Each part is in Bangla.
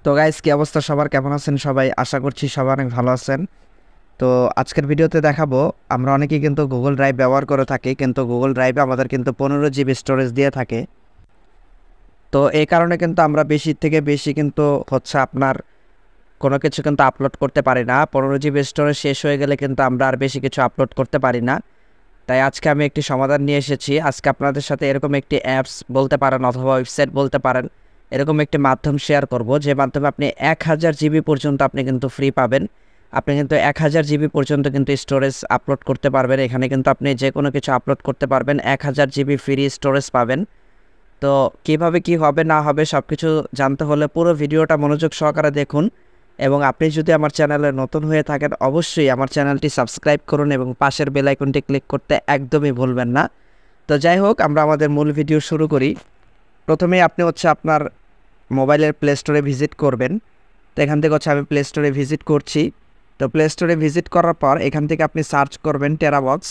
তো গাইস, কি অবস্থা সবার? কেমন আছেন সবাই? আশা করছি সবাই অনেক ভালো আছেন। তো আজকের ভিডিওতে দেখাবো, আমরা অনেকেই কিন্তু গুগল ড্রাইভ ব্যবহার করে থাকি, কিন্তু গুগল ড্রাইভে আমাদের কিন্তু 15 GB স্টোরেজ দিয়ে থাকে। তো এই কারণে কিন্তু আমরা বেশি থেকে বেশি কিন্তু আপনার কোনো কিছু কিন্তু আপলোড করতে পারি না। 15 GB স্টোরেজ শেষ হয়ে গেলে কিন্তু আমরা আর বেশি কিছু আপলোড করতে পারি না। তাই আজকে আমি একটি সমাধান নিয়ে এসেছি। আজকে আপনাদের সাথে এরকম একটি অ্যাপস বলতে পারেন অথবা ওয়েবসাইট বলতে পারেন, এরকম একটি মাধ্যম শেয়ার করব, যে মাধ্যমে আপনি 1000 GB পর্যন্ত আপনি কিন্তু ফ্রি পাবেন। আপনি কিন্তু 1000 GB পর্যন্ত কিন্তু স্টোরেজ আপলোড করতে পারবেন। এখানে কিন্তু আপনি যে কোনো কিছু আপলোড করতে পারবেন, 1000 GB ফ্রি স্টোরেজ পাবেন। তো কিভাবে কি হবে না হবে সব কিছু জানতে হলে পুরো ভিডিওটা মনোযোগ সহকারে দেখুন। এবং আপনি যদি আমার চ্যানেলে নতুন হয়ে থাকেন, অবশ্যই আমার চ্যানেলটি সাবস্ক্রাইব করুন এবং পাশের বেল আইকনটি ক্লিক করতে একদমই ভুলবেন না। তো যাই হোক, আমরা আমাদের মূল ভিডিও শুরু করি। প্রথমেই আপনি আপনার মোবাইলের প্লে স্টোরে ভিজিট করবেন। তো এখান থেকে আমি প্লে স্টোরে ভিজিট করছি। তো প্লে স্টোরে ভিজিট করার পর এখান থেকে আপনি সার্চ করবেন টেরাবক্স।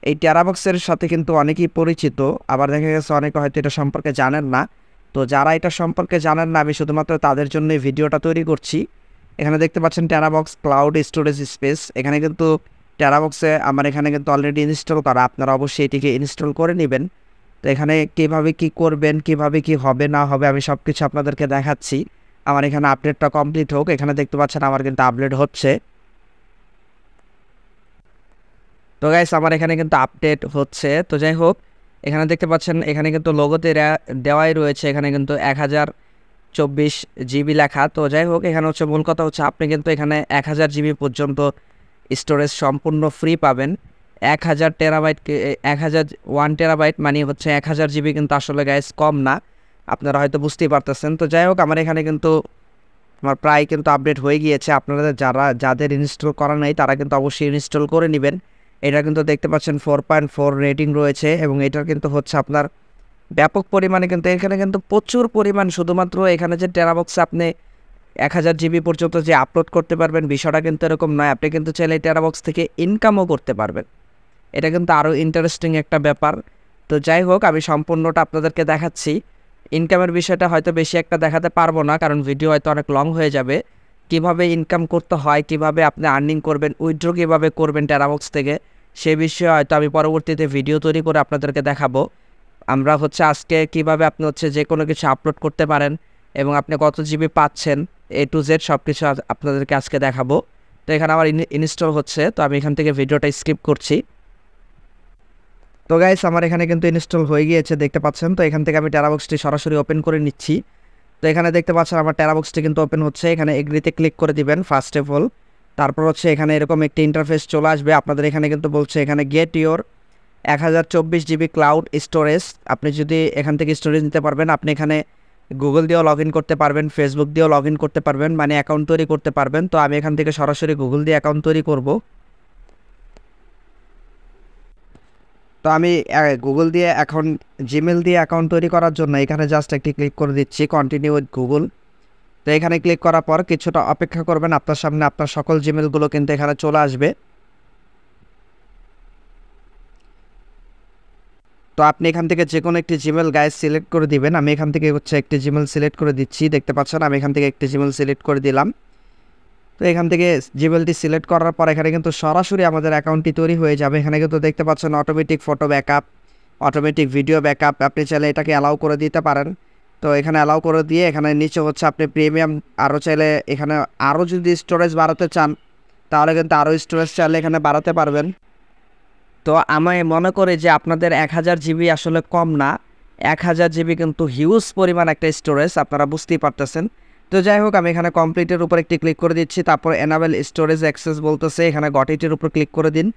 এই টেরাবক্সের সাথে কিন্তু অনেকেই পরিচিত, আবার দেখা গেছে অনেকে হয়তো এটা সম্পর্কে জানেন না। তো যারা এটা সম্পর্কে জানেন না, আমি শুধুমাত্র তাদের জন্য এই ভিডিওটা তৈরি করছি। এখানে দেখতে পাচ্ছেন টেরাবক্স ক্লাউড স্টোরেজ স্পেস। এখানে কিন্তু টেরাবক্সে আমার এখানে কিন্তু অলরেডি ইনস্টল করা, আপনারা অবশ্যই এটিকে ইনস্টল করে নেবেন। তো এখানে কীভাবে কি করবেন, কিভাবে কি হবে না হবে, আমি সব কিছু আপনাদেরকে দেখাচ্ছি। আমার এখানে আপডেটটা কমপ্লিট হোক। এখানে দেখতে পাচ্ছেন আমার কিন্তু আপডেট হচ্ছে। তো গাইস, আমার এখানে কিন্তু আপডেট হচ্ছে। তো যাই হোক, এখানে দেখতে পাচ্ছেন এখানে কিন্তু লোগোতে দেওয়াই রয়েছে, এখানে কিন্তু 1024 GB লেখা। তো যাই হোক, এখানে মূল কথা আপনি কিন্তু এখানে 1000 GB পর্যন্ত স্টোরেজ সম্পূর্ণ ফ্রি পাবেন। 1000 TB, 1 TB মানে 1000 GB, কিন্তু আসলে গাইস কম না, আপনারা হয়তো বুঝতেই পারতেছেন। তো যাই হোক, আমার এখানে কিন্তু আমার প্রায় কিন্তু আপডেট হয়ে গিয়েছে। আপনারা যাদের ইনস্টল করা নাই তারা কিন্তু অবশ্যই ইনস্টল করে নেবেন। এটা কিন্তু দেখতে পাচ্ছেন 4.4 রেটিং রয়েছে, এবং এটার কিন্তু আপনার ব্যাপক পরিমাণে কিন্তু এখানে কিন্তু প্রচুর পরিমাণ, শুধুমাত্র এখানে যে টেরাবক্সে আপনি 1000 GB পর্যন্ত যে আপলোড করতে পারবেন, বিষয়টা কিন্তু এরকম নয়। আপনি কিন্তু চাইলে টেরাবক্স থেকে ইনকামও করতে পারবেন। এটা কিন্তু আরও ইন্টারেস্টিং একটা ব্যাপার। তো যাই হোক, আমি সম্পূর্ণটা আপনাদেরকে দেখাচ্ছি। ইনকামের বিষয়টা হয়তো বেশি একটা দেখাতে পারবো না, কারণ ভিডিও হয়তো অনেক লং হয়ে যাবে। কিভাবে ইনকাম করতে হয়, কিভাবে আপনি আর্নিং করবেন, উইথড্র কীভাবে করবেন টেরাবক্স থেকে, সে বিষয়ে হয়তো আমি পরবর্তীতে ভিডিও তৈরি করে আপনাদেরকে দেখাবো। আমরা আজকে কিভাবে আপনি যে কোনো কিছু আপলোড করতে পারেন এবং আপনি কত জিবি পাচ্ছেন, A to Z সব কিছু আপনাদেরকে আজকে দেখাবো। তো এখানে আমার ইনস্টল হচ্ছে, তো আমি এখান থেকে ভিডিওটা স্কিপ করছি। তো গাইস, আমার এখানে কিন্তু ইনস্টল হয়ে গিয়েছে, দেখতে পাচ্ছেন। তো এখান থেকে আমি টেরাবক্সটি সরাসরি ওপেন করে নিচ্ছি। তো এখানে দেখতে পাচ্ছেন আমার টেরাবক্সটি কিন্তু ওপেন হচ্ছে। এখানে এগ্রিতে ক্লিক করে দিবেন ফার্স্ট অফ অল। তারপর এখানে এরকম একটি ইন্টারফেস চলে আসবে। আপনাদের এখানে কিন্তু বলছে এখানে gate your 1024 GB cloud storage. আপনি যদি এখান থেকে স্টোরেজ নিতে পারবেন, আপনি এখানে গুগল দিয়েও লগ ইন করতে পারবেন, ফেসবুক দিয়েও লগ ইন করতে পারবেন, মানে অ্যাকাউন্ট তৈরি করতে পারবেন। তো আমি এখান থেকে সরাসরি গুগল দিয়ে অ্যাকাউন্ট তৈরি করব। তো আমি গুগল দিয়ে এখন জিমেল দিয়ে অ্যাকাউন্ট তৈরি করার জন্য এখানে জাস্ট একটি ক্লিক করে দিচ্ছি, কন্টিনিউ উইথ গুগল। তো এখানে ক্লিক করার পর কিছুটা অপেক্ষা করবেন, আপনার সামনে আপনার সকল জিমেলগুলো কিন্তু এখানে চলে আসবে। তো আপনি এখান থেকে যে কোনো একটি জিমেল গাইস সিলেক্ট করে দিবেন। আমি এখান থেকে একটি জিমেল সিলেক্ট করে দিচ্ছি, দেখতে পাচ্ছেন আমি এখান থেকে একটি জিমেল সিলেক্ট করে দিলাম। তো এখান থেকে জিমেলটি সিলেক্ট করার পর এখানে কিন্তু সরাসরি আমাদের অ্যাকাউন্টটি তৈরি হয়ে যাবে। এখানে কিন্তু দেখতে পাচ্ছেন automatic photo backup, automatic video backup, আপনি চাইলে এটাকে অ্যালাউ করে দিতে পারেন। তো এখানে অ্যালাউ করে দিয়ে এখানে নিচে আপনি প্রিমিয়াম আরও চাইলে এখানে আরও যদি স্টোরেজ বাড়াতে চান, তাহলে কিন্তু আরও স্টোরেজ চাইলে এখানে বাড়াতে পারবেন। তো আমি মনে করি যে আপনাদের 1000 GB আসলে কম না, 1000 GB কিন্তু হিউজ পরিমাণ একটা স্টোরেজ, আপনারা বুঝতেই পারতেছেন। তো যাই হোক, আমি এখানে কমপ্লিটের উপর একটি ক্লিক করে দিচ্ছি। তারপর এনাবেল স্টোরেজ অ্যাক্সেস বলতেছে, এখানে গটিটির উপর ক্লিক করে দিন।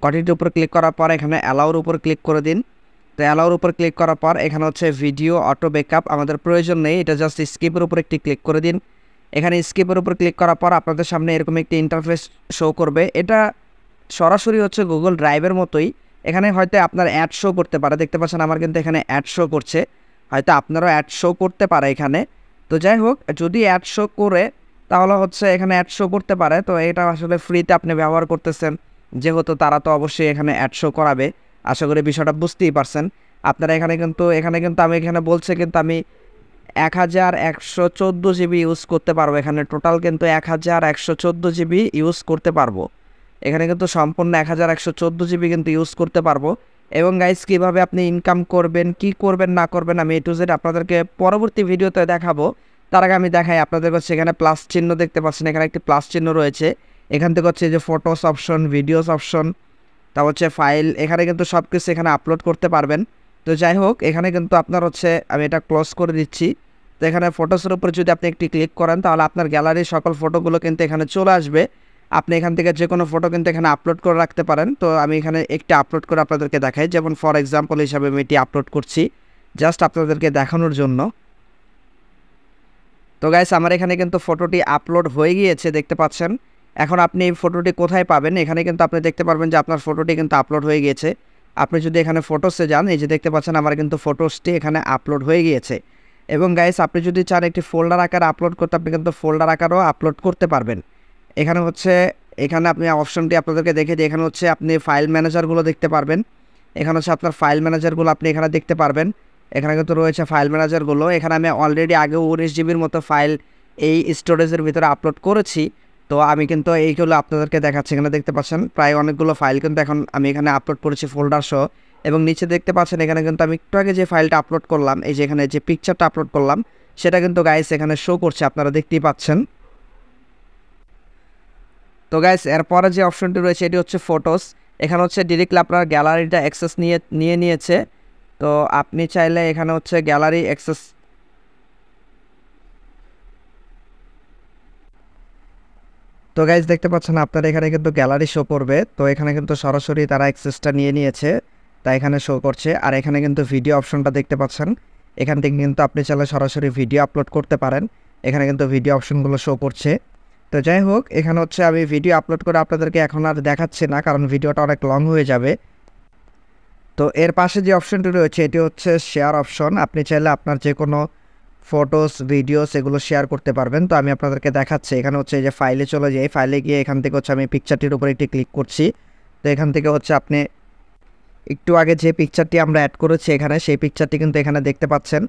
গটিটির উপর ক্লিক করার পর এখানে অ্যালাউর উপর ক্লিক করে দিন। তো অ্যালাউর উপর ক্লিক করার পর এখানে ভিডিও অটো ব্যাকআপ আমাদের প্রয়োজন নেই, এটা জাস্ট স্কিপের উপর একটি ক্লিক করে দিন। এখানে স্কিপের উপর ক্লিক করার পর আপনাদের সামনে এরকম একটি ইন্টারফেস শো করবে। এটা সরাসরি গুগল ড্রাইভের মতোই। এখানে হয়তো আপনার অ্যাড শো করতে পারে, দেখতে পাচ্ছেন আমার কিন্তু এখানে অ্যাড শো করছে, হয়তো আপনারও অ্যাড শো করতে পারে এখানে। তো যাই হোক, যদি অ্যাড শো করে তাহলে এখানে অ্যাড শো করতে পারে। তো এটা আসলে ফ্রিতে আপনি ব্যবহার করতেছেন, যেহেতু তারা তো অবশ্যই এখানে অ্যাড শো করাবে। আশা করি বিষয়টা বুঝতেই পারছেন আপনারা। এখানে কিন্তু আমি এখানে বলছে কিন্তু আমি 1114 জিবি ইউজ করতে পারবো। এখানে টোটাল কিন্তু 1114 জিবি ইউজ করতে পারবো। এখানে কিন্তু সম্পূর্ণ 1114 জিবি কিন্তু ইউজ করতে পারবো। এবং গাইস কীভাবে আপনি ইনকাম করবেন, কি করবেন না করবেন, আমি A to Z আপনাদেরকে পরবর্তী ভিডিওতে দেখাবো। তার আগে আমি দেখাই আপনাদের কাছে, এখানে প্লাস চিহ্ন দেখতে পাচ্ছেন, এখানে একটি প্লাস চিহ্ন রয়েছে। এখান থেকে হচ্ছে যে ফটোস অপশন, ভিডিওস অপশন, তা হচ্ছে ফাইল, এখানে কিন্তু সব কিছু এখানে আপলোড করতে পারবেন। তো যাই হোক, এখানে কিন্তু আপনার হচ্ছে, আমি এটা ক্লোজ করে দিচ্ছি। তো এখানে ফটোসের উপর যদি আপনি একটি ক্লিক করেন তাহলে আপনার গ্যালারির সকল ফটোগুলো কিন্তু এখানে চলে আসবে। আপনি এখান থেকে যে কোনো ফটো কিন্তু এখানে আপলোড করে রাখতে পারেন। তো আমি এখানে একটি আপলোড করে আপনাদেরকে দেখাই, যেমন ফর এক্সাম্পল হিসাবে আমি এটি আপলোড করছি জাস্ট আপনাদেরকে দেখানোর জন্য। তো গাইস আমার এখানে কিন্তু ফটোটি আপলোড হয়ে গিয়েছে, দেখতে পাচ্ছেন। এখন আপনি এই ফটোটি কোথায় পাবেন, এখানে কিন্তু আপনি দেখতে পারবেন যে আপনার ফটোটি কিন্তু আপলোড হয়ে গিয়েছে। আপনি যদি এখানে ফটোসে যান, এই যে দেখতে পাচ্ছেন আমার কিন্তু ফটোসটি এখানে আপলোড হয়ে গিয়েছে। এবং গাইস আপনি যদি চান একটি ফোল্ডার আকারে আপলোড করতে, আপনি কিন্তু ফোল্ডার আকারেও আপলোড করতে পারবেন। এখানে হচ্ছে, এখানে আপনি অপশনটি আপনাদেরকে দেখে দিই, এখানে হচ্ছে আপনি ফাইল ম্যানেজারগুলো দেখতে পারবেন। এখানে হচ্ছে আপনার ফাইল ম্যানেজারগুলো আপনি এখানে দেখতে পারবেন। এখানে কিন্তু রয়েছে ফাইল ম্যানেজারগুলো। এখানে আমি অলরেডি আগে 19 জিবির মতো ফাইল এই স্টোরেজের ভিতরে আপলোড করেছি। তো আমি কিন্তু এইগুলো আপনাদেরকে দেখাচ্ছি। এখানে দেখতে পাচ্ছেন প্রায় অনেকগুলো ফাইল কিন্তু এখন আমি এখানে আপলোড করেছি ফোল্ডার সহ। এবং নিচে দেখতে পাচ্ছেন এখানে কিন্তু আমি একটু আগে যে ফাইলটা আপলোড করলাম, এই যে এখানে যে পিকচারটা আপলোড করলাম, সেটা কিন্তু গাইস এখানে শো করছে, আপনারা দেখতেই পাচ্ছেন। তো গাইস এরপরে যে অপশনটি রয়েছে এটি হচ্ছে ফটোস। এখানে হচ্ছে ডিরেক্টলি আপনার গ্যালারিটা অ্যাক্সেস নিয়েছে। তো আপনি চাইলে এখানে হচ্ছে গ্যালারি অ্যাক্সেস, তো গাইস দেখতে পাচ্ছেন আপনারা এখানে কিন্তু গ্যালারি শো করবে। তো এখানে কিন্তু সরাসরি তারা অ্যাক্সেসটা নিয়েছে, তাই এখানে শো করছে। আর এখানে কিন্তু ভিডিও অপশনটা দেখতে পাচ্ছেন, এখান থেকে কিন্তু আপনি চাইলে সরাসরি ভিডিও আপলোড করতে পারেন। এখানে কিন্তু ভিডিও অপশনগুলো শো করছে। তো যাই হোক, এখানে হচ্ছে আমি ভিডিও আপলোড করে আপনাদেরকে এখন আর দেখাচ্ছি না, কারণ ভিডিওটা অনেক লং হয়ে যাবে। তো এর পাশে যে অপশনটি রয়েছে এটি হচ্ছে শেয়ার অপশন। আপনি চাইলে আপনার যে কোনো ফটোস, ভিডিওস এগুলো শেয়ার করতে পারবেন। তো আমি আপনাদেরকে দেখাচ্ছি, এখানে হচ্ছে এই যে ফাইলে চলে যাই, ফাইলে গিয়ে এখান থেকে হচ্ছে আমি পিকচারটির উপরে একটি ক্লিক করছি। তো এখান থেকে হচ্ছে আপনি একটু আগে যে পিকচারটি আমরা অ্যাড করেছি এখানে, সেই পিকচারটি কিন্তু এখানে দেখতে পাচ্ছেন।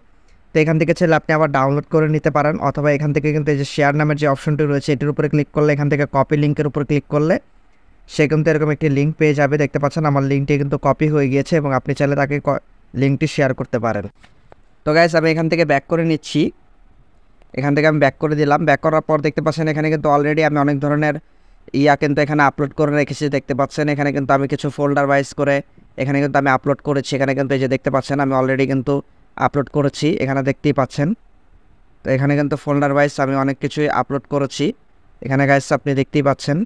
তো এখান থেকে চাইলে আপনি আবার ডাউনলোড করে নিতে পারেন, অথবা এখান থেকে কিন্তু এই যে শেয়ার নামের যে অপশনটি রয়েছে এটির উপরে ক্লিক করলে, এখান থেকে কপি লিঙ্কের উপর ক্লিক করলে সে কিন্তু এরকম একটি লিঙ্ক পেয়ে যাবে। দেখতে পাচ্ছেন আমার লিঙ্কটি কিন্তু কপি হয়ে গিয়েছে এবং আপনি চাইলে তাকে লিঙ্কটি শেয়ার করতে পারেন। তো গাইস আমি এখান থেকে ব্যাক করে নিচ্ছি, এখান থেকে আমি ব্যাক করে দিলাম। ব্যাক করার পর দেখতে পাচ্ছেন এখানে কিন্তু অলরেডি আমি অনেক ধরনের কিন্তু এখানে আপলোড করে রেখেছি, দেখতে পাচ্ছেন। এখানে কিন্তু আমি কিছু ফোল্ডার ওয়াইজ করে এখানে কিন্তু আমি আপলোড করেছি। এখানে কিন্তু এই যে দেখতে পাচ্ছেন আমি অলরেডি কিন্তু আপলোড করেছি, এখানে দেখতেই পাচ্ছেন। তো এখানে কিন্তু ফোল্ডার ওয়াইজ আমি অনেক কিছুই আপলোড করেছি, এখানে গাইস আপনি দেখতেই পাচ্ছেন।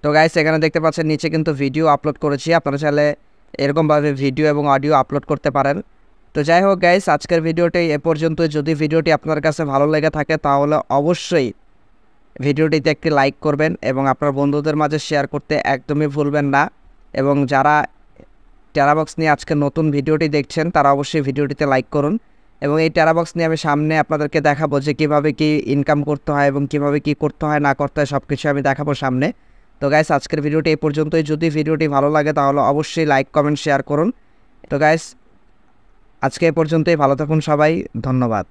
তো গাইস এখানে দেখতে পাচ্ছেন নিচে কিন্তু ভিডিও আপলোড করেছি, আপনারা চাইলে এরকমভাবে ভিডিও এবং অডিও আপলোড করতে পারেন। তো যাই হোক গাইস, আজকের ভিডিওটি এ পর্যন্ত। যদি ভিডিওটি আপনার কাছে ভালো লেগে থাকে তাহলে অবশ্যই ভিডিওটিতে একটি লাইক করবেন এবং আপনার বন্ধুদের মাঝে শেয়ার করতে একদমই ভুলবেন না। এবং যারা টেরাবক্স নিয়ে আজকে নতুন ভিডিওটি দেখছেন তারা অবশ্যই ভিডিওটিতে লাইক করুন। এবং এই টেরাবক্স নিয়ে আমি সামনে আপনাদেরকে দেখাবো যে কীভাবে কি ইনকাম করতে হয় এবং কীভাবে কি করতে হয় না করতে হয়, সব কিছু আমি দেখাবো সামনে। তো গাইস আজকের ভিডিওটি এই পর্যন্তই। যদি ভিডিওটি ভালো লাগে তাহলে অবশ্যই লাইক, কমেন্ট, শেয়ার করুন। তো গাইস আজকে এই পর্যন্তই, ভালো থাকুন সবাই, ধন্যবাদ।